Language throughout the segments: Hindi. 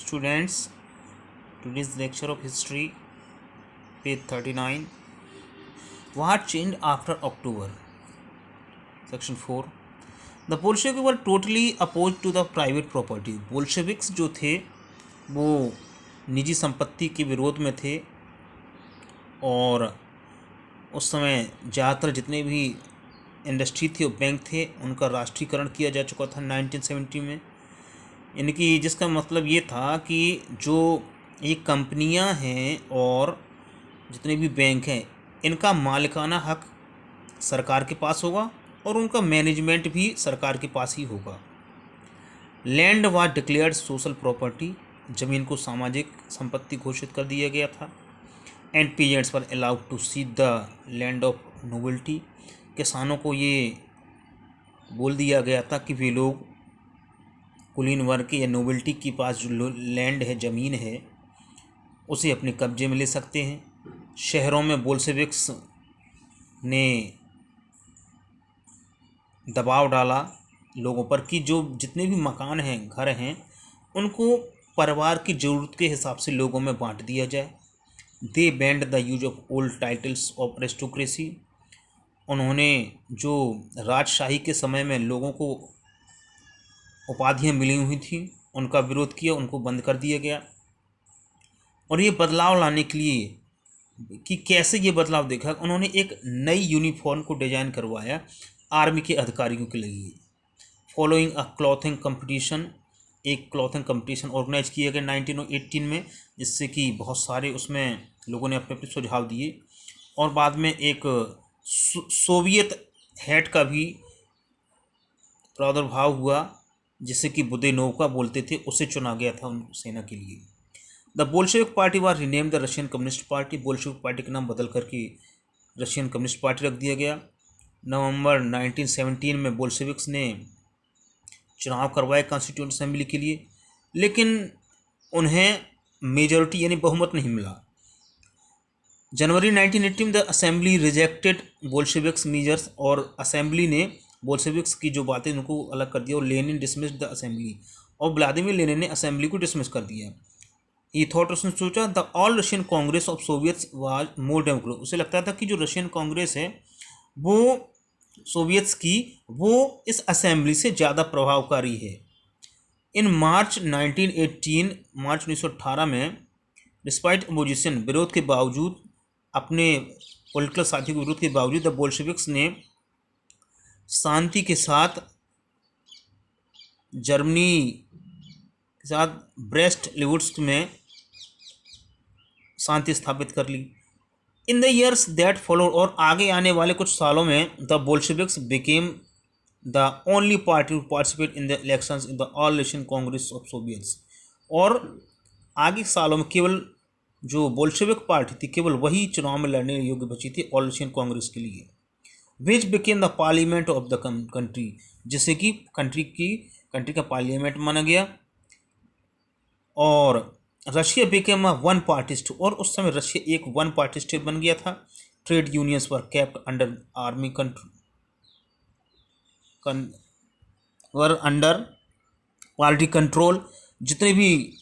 Students, today's lecture of history, page 39. What changed after October? Section 4. The Bolsheviks were totally opposed to the private property. Bolsheviks जो थे वो निजी संपत्ति के विरोध में थे और उस समय ज़्यादातर जितने भी इंडस्ट्री थी और बैंक थे उनका राष्ट्रीयकरण किया जा चुका था 1970 में। यानी कि जिसका मतलब ये था कि जो ये कंपनियां हैं और जितने भी बैंक हैं इनका मालिकाना हक सरकार के पास होगा और उनका मैनेजमेंट भी सरकार के पास ही होगा। Land was declared social property, ज़मीन को सामाजिक संपत्ति घोषित कर दिया गया था। And peasants were allowed to seize the land of nobility, किसानों को ये बोल दिया गया था कि वे लोग कुलीन वर्ग के या नोबिलिटी के पास जो लैंड है, ज़मीन है, उसे अपने कब्जे में ले सकते हैं। शहरों में बोल्शेविक्स ने दबाव डाला लोगों पर कि जो जितने भी मकान हैं, घर हैं, उनको परिवार की ज़रूरत के हिसाब से लोगों में बांट दिया जाए। They banned the use of old titles of aristocracy, उन्होंने जो राजशाही के समय में लोगों को उपाधियाँ मिली हुई थी उनका विरोध किया, उनको बंद कर दिया गया। और ये बदलाव लाने के लिए कि कैसे ये बदलाव देखा, उन्होंने एक नई यूनिफॉर्म को डिजाइन करवाया आर्मी के अधिकारियों के लिए। फॉलोइंग अ क्लॉथिंग कंपटीशन, एक क्लॉथिंग कंपटीशन ऑर्गेनाइज किया गया 1918 में, जिससे कि बहुत सारे उसमें लोगों ने अपने अपने सुझाव दिए। और बाद में एक सोवियत हेड का भी प्रादुर्भाव हुआ जिसे कि बुदेनोव बोलते थे, उसे चुना गया था उन सेना के लिए। The Bolshevik party was renamed the Russian communist party, Bolshevik party का नाम बदल करके रशियन कम्युनिस्ट पार्टी रख दिया गया। नवंबर 1917 में बोल्शेविक्स ने चुनाव करवाए कॉन्स्टिट्यूंट असेंबली के लिए, लेकिन उन्हें मेजॉरिटी यानी बहुमत नहीं मिला। जनवरी 1918 में the assembly rejected Bolsheviks measures, और असेंबली ने बोल्शेविक्स की जो बातें उनको अलग कर दिया और लेनिन डिसमिस्ड द असेंबली, और व्लादिमीर लेनिन ने असेंबली को डिसमिस कर दिया। ही थॉट, उसने सोचा the All Russian Congress of Soviets was more democratic, उसे लगता था कि जो रशियन कांग्रेस है वो सोवियट्स की वो इस असेंबली से ज़्यादा प्रभावकारी है। इन मार्च 1918 में डिस्पाइट अपोजिशन, विरोध के बावजूद, अपने पॉलिटिकल साथियों के विरोध के बावजूद, द बोल्शेविक्स ने शांति के साथ जर्मनी के साथ ब्रेस्ट लिट्ज़ में शांति स्थापित कर ली। In the years that followed, और आगे आने वाले कुछ सालों में, the Bolsheviks became the only party to participate in the elections in the All Russian Congress of Soviets, और आगे सालों में केवल जो बोल्शेविक पार्टी थी केवल वही चुनाव में लड़ने योग्य बची थी ऑल रशियन कांग्रेस के लिए। Which became the parliament of the country, जिसे कि कंट्री का पार्लियामेंट माना गया। और Russia became a one party state, और उस समय रशिया एक वन पार्टी स्टेट बन गया था। ट्रेड यूनियंस वर केप्ट अंडर आर्मी वर अंडर पार्टी कंट्रोल, जितने भी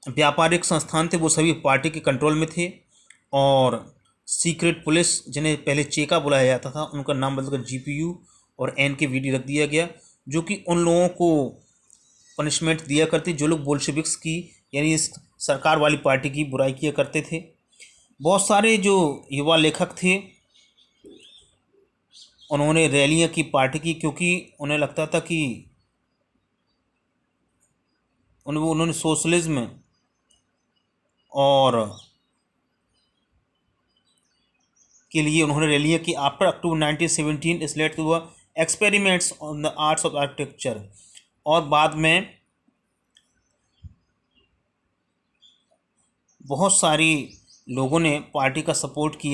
व्यापारिक संस्थान थे वो सभी पार्टी के कंट्रोल में थे। और सीक्रेट पुलिस, जिन्हें पहले चेका बुलाया जाता था, उनका नाम बदलकर GPU और NKVD रख दिया गया, जो कि उन लोगों को पनिशमेंट दिया करती जो लोग बोल्शेविक्स की यानी इस सरकार वाली पार्टी की बुराई किया करते थे। बहुत सारे जो युवा लेखक थे उन्होंने रैलियां की पार्टी की, क्योंकि उन्हें लगता था कि उन्होंने सोशलिज्म और के लिए उन्होंने रैलियां की। आफ्टर अक्टूबर 1917 इस लेट हुआ experiments on the arts of architecture, और बाद में बहुत सारी लोगों ने पार्टी का सपोर्ट किया।